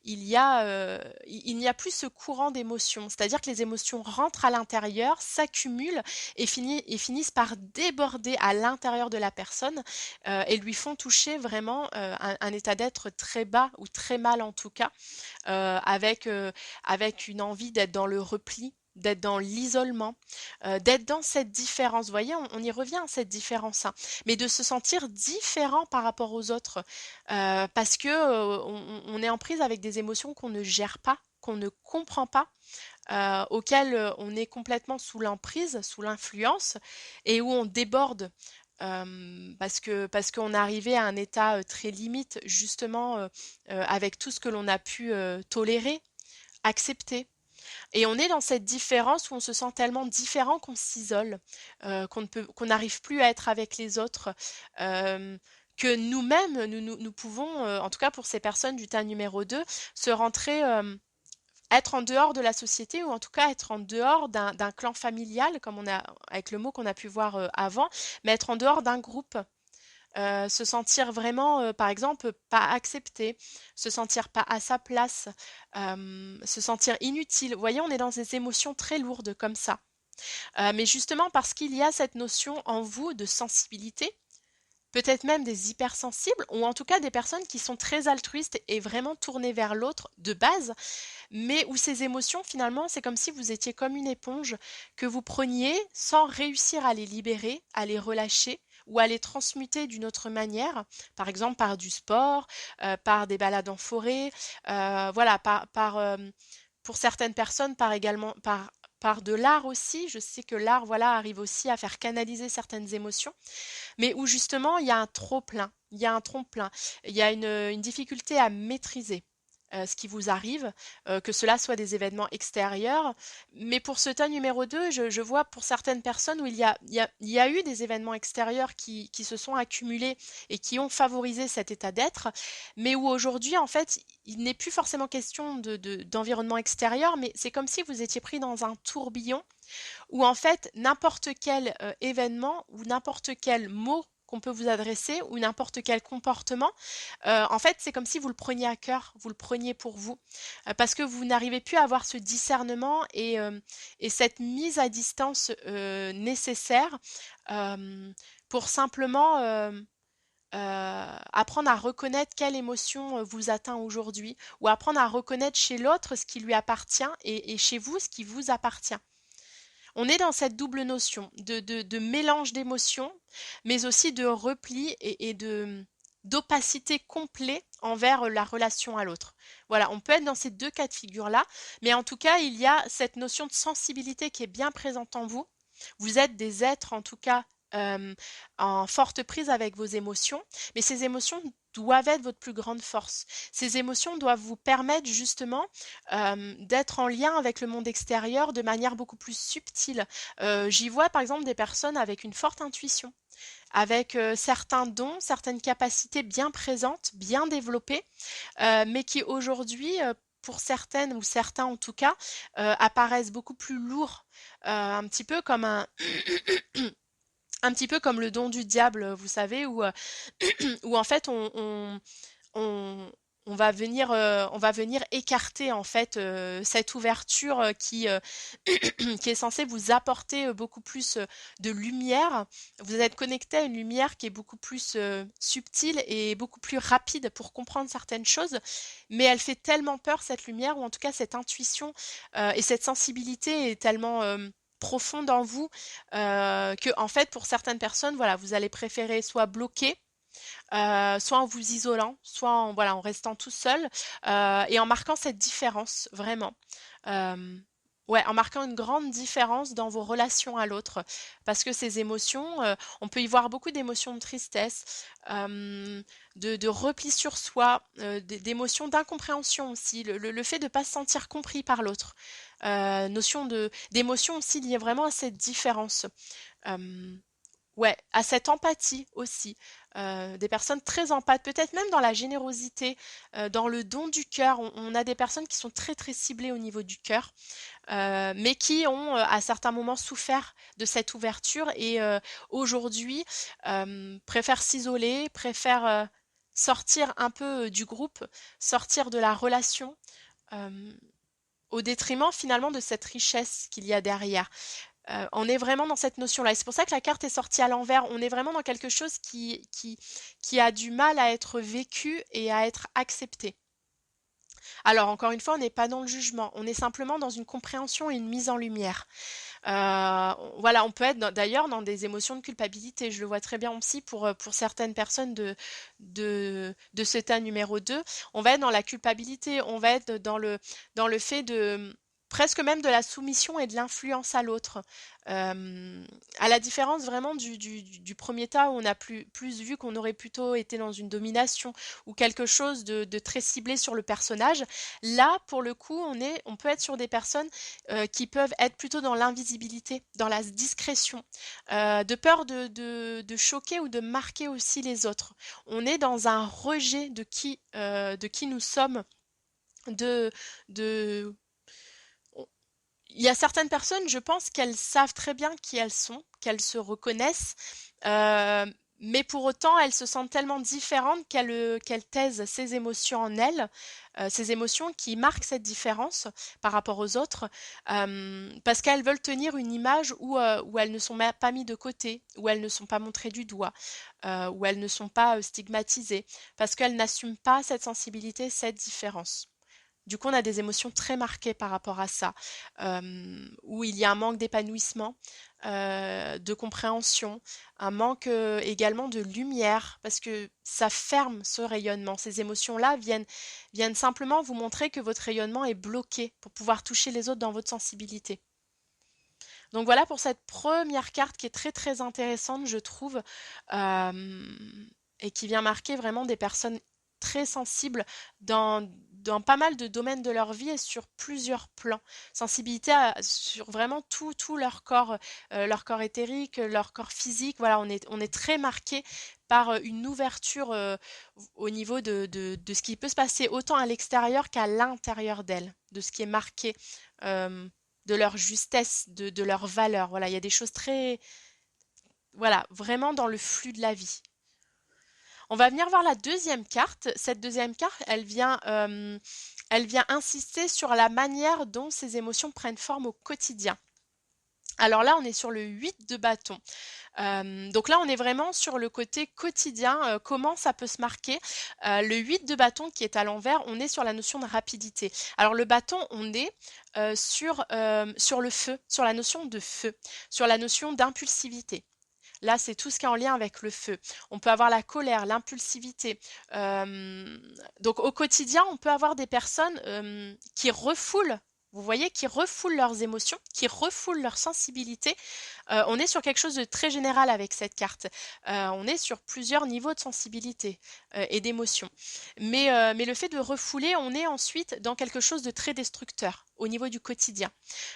il n'y a plus ce courant d'émotions. C'est-à-dire que les émotions rentrent à l'intérieur, s'accumulent et finissent par déborder à l'intérieur de la personne et lui font toucher vraiment un état d'être très bas ou très mal en tout cas, avec une envie d'être dans le repli, d'être dans l'isolement, d'être dans cette différence. Vous voyez, on y revient à cette différence, hein, mais de se sentir différent par rapport aux autres, parce que on est en prise avec des émotions qu'on ne gère pas, qu'on ne comprend pas, auxquelles on est complètement sous l'emprise, sous l'influence, et où on déborde. Parce qu'on est arrivé à un état très limite, justement, avec tout ce que l'on a pu tolérer, accepter. Et on est dans cette différence où on se sent tellement différent qu'on s'isole, qu'on n'arrive plus à être avec les autres, que nous-mêmes, nous pouvons, en tout cas pour ces personnes du tas numéro 2, se rentrer, être en dehors de la société ou en tout cas être en dehors d'un clan familial, comme on a, avec le mot qu'on a pu voir avant, mais être en dehors d'un groupe. Se sentir vraiment, par exemple, pas accepté, se sentir pas à sa place, se sentir inutile. Vous voyez, on est dans des émotions très lourdes comme ça. Mais justement parce qu'il y a cette notion en vous de sensibilité, peut-être même des hypersensibles, ou en tout cas des personnes qui sont très altruistes et vraiment tournées vers l'autre de base, mais où ces émotions, finalement, c'est comme si vous étiez comme une éponge que vous preniez sans réussir à les libérer, à les relâcher ou à les transmuter d'une autre manière, par exemple par du sport, par des balades en forêt, voilà, pour certaines personnes, par de l'art aussi. Je sais que l'art, voilà, arrive aussi à faire canaliser certaines émotions, mais où justement il y a un trop-plein, il y a un trop-plein, il y a une difficulté à maîtriser ce qui vous arrive, que cela soit des événements extérieurs. Mais pour ce tas numéro 2, je vois pour certaines personnes où il y a eu des événements extérieurs qui se sont accumulés et qui ont favorisé cet état d'être, mais où aujourd'hui, en fait, il n'est plus forcément question d'environnement extérieur, mais c'est comme si vous étiez pris dans un tourbillon où en fait n'importe quel événement ou n'importe quel mot qu'on peut vous adresser ou n'importe quel comportement, en fait c'est comme si vous le preniez à cœur, vous le preniez pour vous, parce que vous n'arrivez plus à avoir ce discernement et cette mise à distance nécessaire pour simplement apprendre à reconnaître quelle émotion vous atteint aujourd'hui, ou apprendre à reconnaître chez l'autre ce qui lui appartient et chez vous ce qui vous appartient. On est dans cette double notion de mélange d'émotions, mais aussi de repli et d'opacité complet envers la relation à l'autre. Voilà, on peut être dans ces deux cas de figure-là, mais en tout cas, il y a cette notion de sensibilité qui est bien présente en vous. Vous êtes des êtres, en tout cas, euh, en forte prise avec vos émotions, mais ces émotions doivent être votre plus grande force. Ces émotions doivent vous permettre justement d'être en lien avec le monde extérieur de manière beaucoup plus subtile. J'y vois par exemple des personnes avec une forte intuition, avec certains dons, certaines capacités bien présentes, bien développées, mais qui aujourd'hui, pour certaines ou certains en tout cas, apparaissent beaucoup plus lourds, un petit peu comme un petit peu comme le don du diable, vous savez, où en fait on, on va venir écarter en fait cette ouverture qui est censée vous apporter beaucoup plus de lumière. Vous êtes connecté à une lumière qui est beaucoup plus subtile et beaucoup plus rapide pour comprendre certaines choses, mais elle fait tellement peur cette lumière, ou en tout cas cette intuition et cette sensibilité est tellement profonde en vous que en fait pour certaines personnes, voilà, vous allez préférer soit bloquer soit en vous isolant, soit en, voilà, en restant tout seul et en marquant cette différence vraiment. Euh, Ouais, en marquant une grande différence dans vos relations à l'autre. Parce que ces émotions, on peut y voir beaucoup d'émotions de tristesse, de repli sur soi, d'émotions d'incompréhension aussi, le fait de ne pas se sentir compris par l'autre. Notion d'émotion aussi liée vraiment à cette différence. Euh, Ouais, à cette empathie aussi. Des personnes très empathes, peut-être même dans la générosité, dans le don du cœur. On a des personnes qui sont très très ciblées au niveau du cœur, mais qui ont à certains moments souffert de cette ouverture et aujourd'hui préfèrent s'isoler, préfèrent sortir un peu du groupe, sortir de la relation, euh, au détriment finalement de cette richesse qu'il y a derrière. On est vraiment dans cette notion-là. Et c'est pour ça que la carte est sortie à l'envers. On est vraiment dans quelque chose qui a du mal à être vécu et à être accepté. Alors, encore une fois, on n'est pas dans le jugement. On est simplement dans une compréhension et une mise en lumière. Voilà, on peut être d'ailleurs dans des émotions de culpabilité. Je le vois très bien aussi pour certaines personnes de ce tas numéro 2. On va être dans la culpabilité, on va être dans le fait de presque même de la soumission et de l'influence à l'autre. À la différence vraiment du premier tas où on a plus vu qu'on aurait plutôt été dans une domination ou quelque chose de très ciblé sur le personnage. Là, pour le coup, on peut être sur des personnes qui peuvent être plutôt dans l'invisibilité, dans la discrétion, de peur de choquer ou de marquer aussi les autres. On est dans un rejet de qui nous sommes, de, de... Il y a certaines personnes, je pense qu'elles savent très bien qui elles sont, qu'elles se reconnaissent, euh, mais pour autant, elles se sentent tellement différentes qu'elles taisent ces émotions en elles, ces émotions qui marquent cette différence par rapport aux autres, parce qu'elles veulent tenir une image où elles ne sont pas mises de côté, où elles ne sont pas montrées du doigt, où elles ne sont pas stigmatisées, parce qu'elles n'assument pas cette sensibilité, cette différence. Du coup, on a des émotions très marquées par rapport à ça, où il y a un manque d'épanouissement, de compréhension, un manque également de lumière, parce que ça ferme ce rayonnement. Ces émotions-là viennent simplement vous montrer que votre rayonnement est bloqué pour pouvoir toucher les autres dans votre sensibilité. Donc voilà pour cette première carte qui est très très intéressante, je trouve, euh, et qui vient marquer vraiment des personnes très sensibles dans pas mal de domaines de leur vie et sur plusieurs plans. Sensibilité sur vraiment tout leur corps éthérique, leur corps physique. Voilà, on est très marqué par une ouverture au niveau de ce qui peut se passer autant à l'extérieur qu'à l'intérieur d'elles, de ce qui est marqué. euh, de leur justesse, de leur valeur. Voilà, il y a des choses très, voilà, vraiment dans le flux de la vie. On va venir voir la deuxième carte. Cette deuxième carte, elle vient insister sur la manière dont ces émotions prennent forme au quotidien. Alors là, on est sur le 8 de bâton. Donc là, on est vraiment sur le côté quotidien, comment ça peut se marquer. Le 8 de bâton qui est à l'envers, on est sur la notion de rapidité. Alors le bâton, on est sur le feu, sur la notion de feu, sur la notion d'impulsivité. Là, c'est tout ce qui est en lien avec le feu. On peut avoir la colère, l'impulsivité. Euh, donc au quotidien, on peut avoir des personnes qui refoulent. Vous voyez, qui refoulent leurs émotions, qui refoulent leur sensibilité. On est sur quelque chose de très général avec cette carte. On est sur plusieurs niveaux de sensibilité et d'émotion. Mais le fait de refouler, on est ensuite dans quelque chose de très destructeur au niveau du quotidien.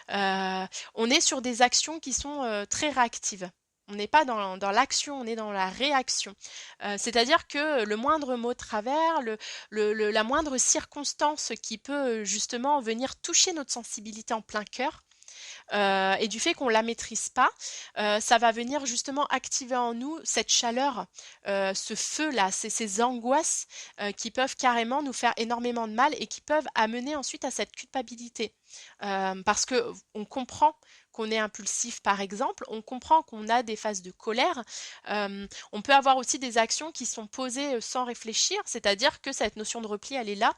On est sur des actions qui sont très réactives. On n'est pas dans l'action, on est dans la réaction. C'est-à-dire que le moindre mot de travers, la moindre circonstance qui peut justement venir toucher notre sensibilité en plein cœur, et du fait qu'on la maîtrise pas, ça va venir justement activer en nous cette chaleur, ce feu-là, ces angoisses qui peuvent carrément nous faire énormément de mal et qui peuvent amener ensuite à cette culpabilité. Parce que on comprend qu'on est impulsif par exemple, on comprend qu'on a des phases de colère, on peut avoir aussi des actions qui sont posées sans réfléchir, c'est-à-dire que cette notion de repli, elle est là,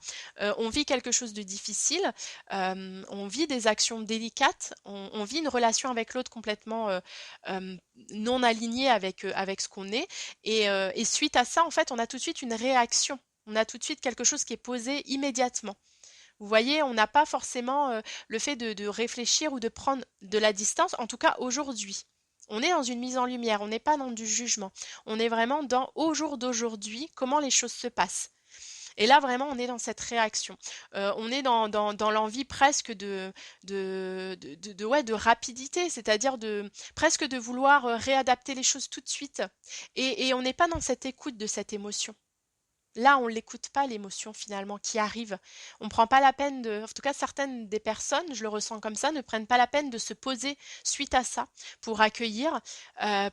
on vit quelque chose de difficile, on vit des actions délicates, on vit une relation avec l'autre complètement euh, non alignée avec ce qu'on est, et suite à ça, en fait, on a tout de suite une réaction, on a tout de suite quelque chose qui est posé immédiatement. Vous voyez, on n'a pas forcément le fait de réfléchir ou de prendre de la distance, en tout cas aujourd'hui. On est dans une mise en lumière, on n'est pas dans du jugement. On est vraiment dans au jour d'aujourd'hui, comment les choses se passent. Et là, vraiment, on est dans cette réaction. On est dans l'envie presque ouais, de rapidité, c'est-à-dire presque de vouloir réadapter les choses tout de suite. Et on n'est pas dans cette écoute de cette émotion. Là, on l'écoute pas l'émotion finalement qui arrive. On prend pas la peine en tout cas certaines des personnes, je le ressens comme ça, ne prennent pas la peine de se poser suite à ça pour accueillir,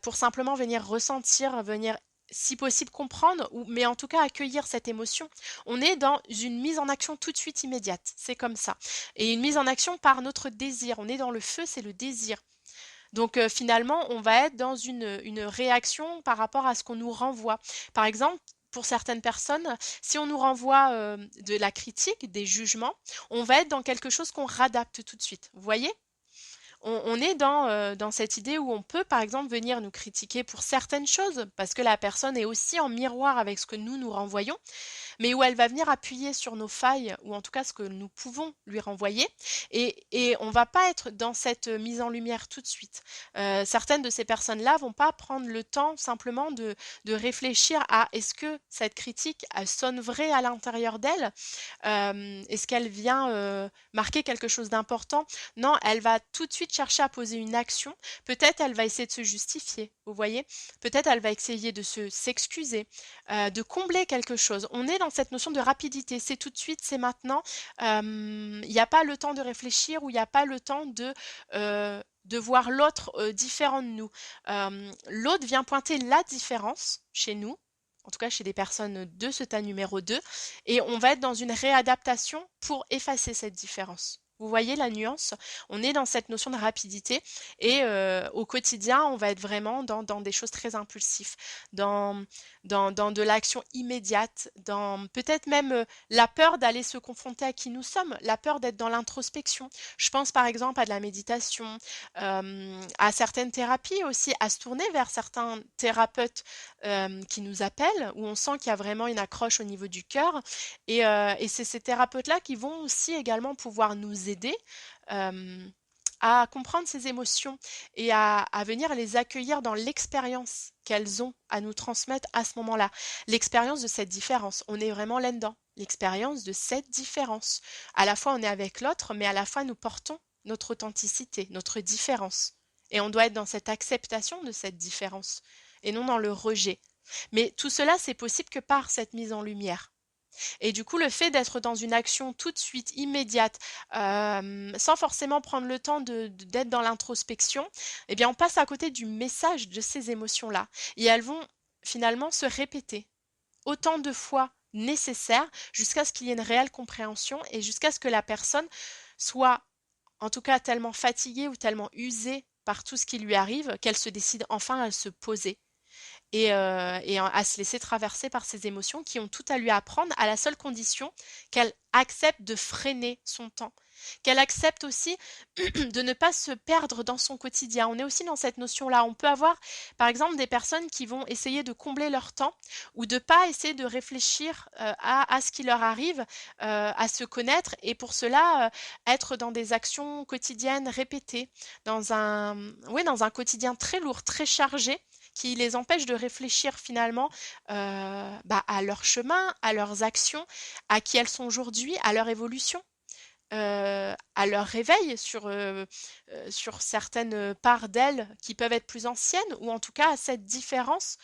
pour simplement venir ressentir, venir si possible comprendre, mais en tout cas accueillir cette émotion. On est dans une mise en action tout de suite immédiate, c'est comme ça. Et une mise en action par notre désir. On est dans le feu, c'est le désir. Donc finalement, on va être dans une réaction par rapport à ce qu'on nous renvoie. Par exemple, pour certaines personnes, si on nous renvoie de la critique, des jugements, on va être dans quelque chose qu'on radapte tout de suite. Vous voyez? On est dans cette idée où on peut, par exemple, venir nous critiquer pour certaines choses, parce que la personne est aussi en miroir avec ce que nous renvoyons, mais où elle va venir appuyer sur nos failles, ou en tout cas ce que nous pouvons lui renvoyer, et on va pas être dans cette mise en lumière tout de suite. Certaines de ces personnes-là vont pas prendre le temps simplement de réfléchir à est-ce que cette critique, elle sonne vraie à l'intérieur d'elle? Est-ce qu'elle vient marquer quelque chose d'important? Non, elle va tout de suite chercher à poser une action. Peut-être elle va essayer de se justifier, vous voyez? Peut-être elle va essayer de s'excuser, de combler quelque chose. On est dans cette notion de rapidité. C'est tout de suite, c'est maintenant. Il n'y a pas le temps de réfléchir ou il n'y a pas le temps de voir l'autre différent de nous. L'autre vient pointer la différence chez nous, en tout cas chez des personnes de ce tas numéro 2, et on va être dans une réadaptation pour effacer cette différence. Vous voyez la nuance? On est dans cette notion de rapidité et au quotidien, on va être vraiment dans des choses très impulsives, dans, dans de l'action immédiate, dans peut-être même la peur d'aller se confronter à qui nous sommes, la peur d'être dans l'introspection. Je pense par exemple à de la méditation, à certaines thérapies aussi, à se tourner vers certains thérapeutes qui nous appellent, où on sent qu'il y a vraiment une accroche au niveau du cœur. Et c'est ces thérapeutes-là qui vont aussi également pouvoir nous aider euh, à comprendre ces émotions et à venir les accueillir dans l'expérience qu'elles ont à nous transmettre à ce moment-là. L'expérience de cette différence. On est vraiment là-dedans. L'expérience de cette différence. À la fois on est avec l'autre, mais à la fois nous portons notre authenticité, notre différence. Et on doit être dans cette acceptation de cette différence et non dans le rejet. Mais tout cela, c'est possible que par cette mise en lumière. Et du coup, le fait d'être dans une action tout de suite, immédiate, sans forcément prendre le temps d'être dans l'introspection, eh bien, on passe à côté du message de ces émotions-là. Et elles vont finalement se répéter autant de fois nécessaire jusqu'à ce qu'il y ait une réelle compréhension et jusqu'à ce que la personne soit, en tout cas, tellement fatiguée ou tellement usée par tout ce qui lui arrive qu'elle se décide enfin à se poser et à se laisser traverser par ses émotions qui ont tout à lui apprendre à la seule condition qu'elle accepte de freiner son temps, qu'elle accepte aussi de ne pas se perdre dans son quotidien. On est aussi dans cette notion-là. On peut avoir, par exemple, des personnes qui vont essayer de combler leur temps ou de pas essayer de réfléchir à ce qui leur arrive, à se connaître et pour cela être dans des actions quotidiennes répétées, oui, dans un quotidien très lourd, très chargé qui les empêche de réfléchir finalement à leur chemin, à leurs actions, à qui elles sont aujourd'hui, à leur évolution, à leur réveil sur certaines parts d'elles qui peuvent être plus anciennes, ou en tout cas à cette différence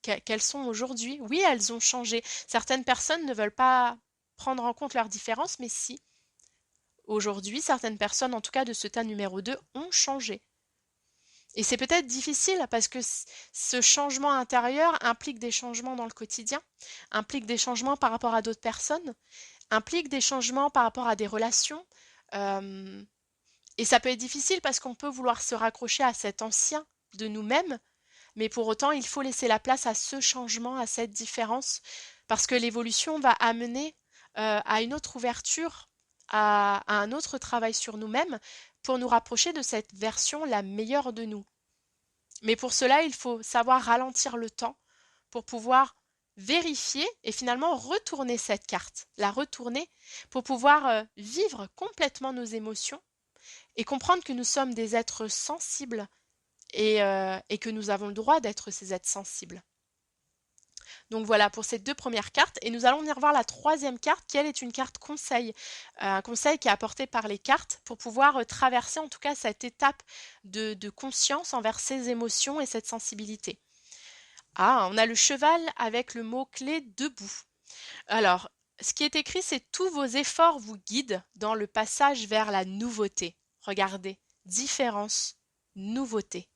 qu'elles sont aujourd'hui. Oui, elles ont changé. Certaines personnes ne veulent pas prendre en compte leurs différences, mais si. Aujourd'hui, certaines personnes, en tout cas de ce tas numéro 2, ont changé. Et c'est peut-être difficile parce que ce changement intérieur implique des changements dans le quotidien, implique des changements par rapport à d'autres personnes, implique des changements par rapport à des relations. euh, et ça peut être difficile parce qu'on peut vouloir se raccrocher à cet ancien de nous-mêmes, mais pour autant, il faut laisser la place à ce changement, à cette différence, parce que l'évolution va amener à une autre ouverture, à un autre travail sur nous-mêmes pour nous rapprocher de cette version la meilleure de nous. Mais pour cela, il faut savoir ralentir le temps pour pouvoir vérifier et finalement retourner cette carte, la retourner pour pouvoir vivre complètement nos émotions et comprendre que nous sommes des êtres sensibles et que nous avons le droit d'être ces êtres sensibles. Donc voilà pour ces deux premières cartes et nous allons venir voir la troisième carte qui elle est une carte conseil, un conseil qui est apporté par les cartes pour pouvoir traverser en tout cas cette étape de conscience envers ses émotions et cette sensibilité. Ah, on a le cheval avec le mot-clé debout. Alors, ce qui est écrit, c'est tous vos efforts vous guident dans le passage vers la nouveauté. Regardez, différence, nouveauté.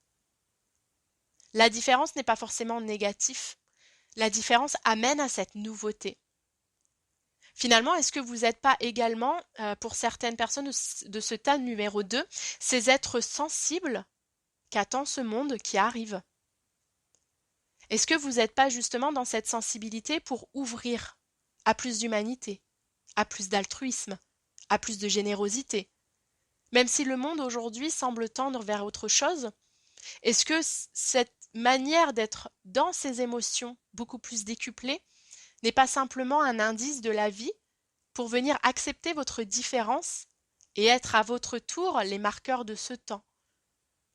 La différence n'est pas forcément négatif. La différence amène à cette nouveauté. Finalement, est-ce que vous n'êtes pas également, pour certaines personnes de ce tas numéro 2, ces êtres sensibles qu'attend ce monde qui arrive? Est-ce que vous n'êtes pas justement dans cette sensibilité pour ouvrir à plus d'humanité, à plus d'altruisme, à plus de générosité? Même si le monde aujourd'hui semble tendre vers autre chose, est-ce que cette manière d'être dans ses émotions beaucoup plus décuplée n'est pas simplement un indice de la vie pour venir accepter votre différence et être à votre tour les marqueurs de ce temps,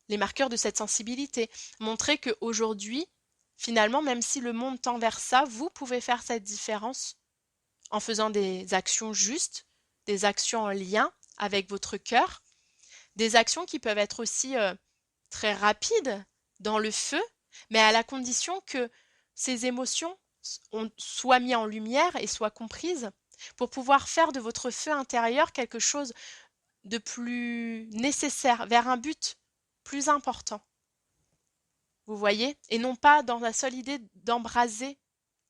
les marqueurs de cette sensibilité? Montrer qu'aujourd'hui, finalement, même si le monde tend vers ça, vous pouvez faire cette différence en faisant des actions justes, des actions en lien avec votre cœur, des actions qui peuvent être aussi très rapides dans le feu, mais à la condition que ces émotions soient mises en lumière et soient comprises pour pouvoir faire de votre feu intérieur quelque chose de plus nécessaire, vers un but plus important. Vous voyez? Et non pas dans la seule idée d'embraser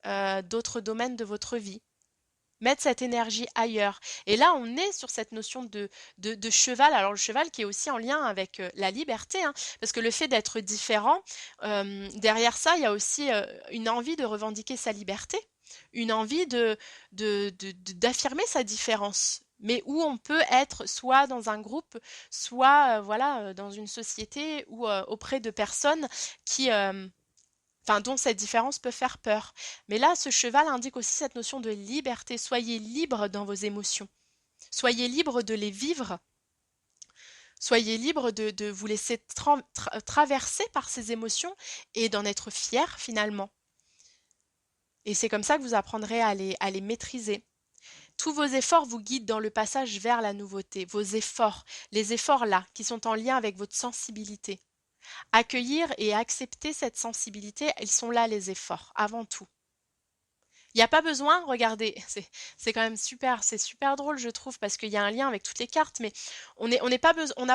d'autres domaines de votre vie. Mettre cette énergie ailleurs. Et là, on est sur cette notion de cheval. Alors le cheval qui est aussi en lien avec la liberté, hein, parce que le fait d'être différent, derrière ça, il y a aussi une envie de revendiquer sa liberté, une envie d'affirmer sa différence, mais où on peut être soit dans un groupe, soit voilà, dans une société ou auprès de personnes qui dont cette différence peut faire peur. Mais là, ce cheval indique aussi cette notion de liberté. Soyez libre dans vos émotions. Soyez libre de les vivre. Soyez libre de vous laisser traverser par ces émotions et d'en être fier finalement. Et c'est comme ça que vous apprendrez à les maîtriser. Tous vos efforts vous guident dans le passage vers la nouveauté. Vos efforts, les efforts là, qui sont en lien avec votre sensibilité. Accueillir et accepter cette sensibilité, ils sont là les efforts, avant tout. Il n'y a pas besoin, regardez, c'est quand même super, c'est super drôle je trouve parce qu'il y a un lien avec toutes les cartes, mais on n'a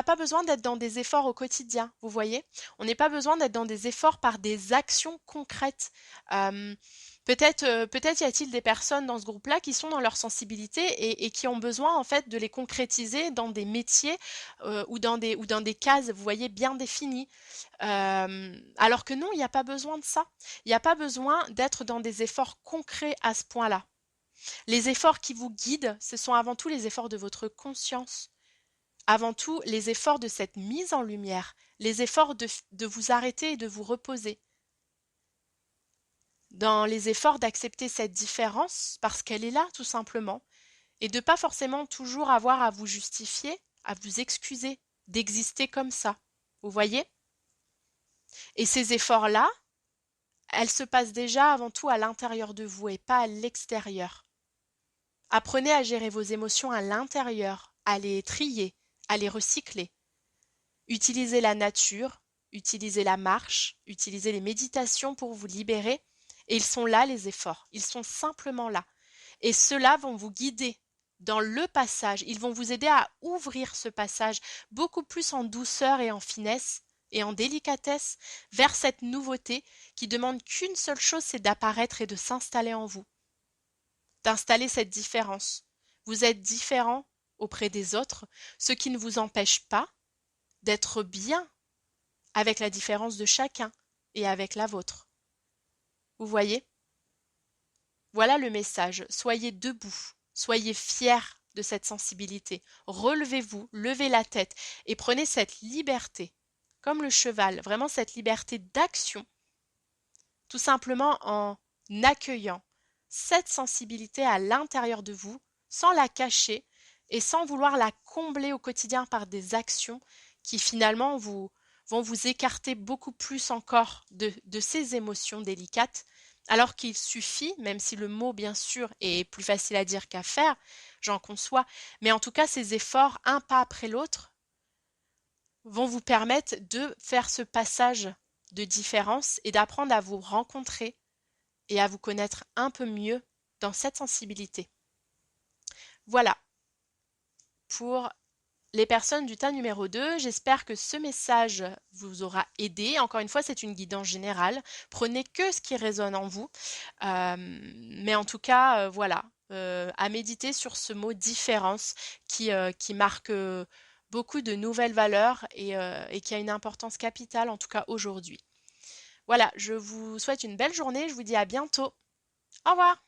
pas besoin d'être dans des efforts au quotidien, vous voyez? On n'est pas besoin d'être dans des efforts par des actions concrètes. Peut-être y a-t-il des personnes dans ce groupe-là qui sont dans leur sensibilité et qui ont besoin en fait de les concrétiser dans des métiers ou dans des cases, vous voyez, bien définies. Alors que non, il n'y a pas besoin de ça. Il n'y a pas besoin d'être dans des efforts concrets à ce point-là. Les efforts qui vous guident, ce sont avant tout les efforts de votre conscience. Avant tout, les efforts de cette mise en lumière, les efforts de vous arrêter et de vous reposer. Dans les efforts d'accepter cette différence, parce qu'elle est là tout simplement, et de pas forcément toujours avoir à vous justifier, à vous excuser d'exister comme ça. Vous voyez? Et ces efforts-là, elles se passent déjà avant tout à l'intérieur de vous et pas à l'extérieur. Apprenez à gérer vos émotions à l'intérieur, à les trier, à les recycler. Utilisez la nature, utilisez la marche, utilisez les méditations pour vous libérer. Et ils sont là les efforts, ils sont simplement là. Et ceux-là vont vous guider dans le passage, ils vont vous aider à ouvrir ce passage beaucoup plus en douceur et en finesse et en délicatesse vers cette nouveauté qui demande qu'une seule chose, c'est d'apparaître et de s'installer en vous, d'installer cette différence. Vous êtes différent auprès des autres, ce qui ne vous empêche pas d'être bien avec la différence de chacun et avec la vôtre. Vous voyez? Voilà le message. Soyez debout, soyez fiers de cette sensibilité. Relevez-vous, levez la tête et prenez cette liberté, comme le cheval, vraiment cette liberté d'action, tout simplement en accueillant cette sensibilité à l'intérieur de vous, sans la cacher et sans vouloir la combler au quotidien par des actions qui finalement vont vous écarter beaucoup plus encore de ces émotions délicates, alors qu'il suffit, même si le mot bien sûr est plus facile à dire qu'à faire, j'en conçois, mais en tout cas ces efforts, un pas après l'autre, vont vous permettre de faire ce passage de différence et d'apprendre à vous rencontrer et à vous connaître un peu mieux dans cette sensibilité. Voilà pour les personnes du tas numéro 2. J'espère que ce message vous aura aidé. Encore une fois, c'est une guidance générale. Prenez que ce qui résonne en vous. Mais en tout cas, voilà, à méditer sur ce mot différence qui marque beaucoup de nouvelles valeurs et qui a une importance capitale, en tout cas aujourd'hui. Voilà, je vous souhaite une belle journée. Je vous dis à bientôt. Au revoir!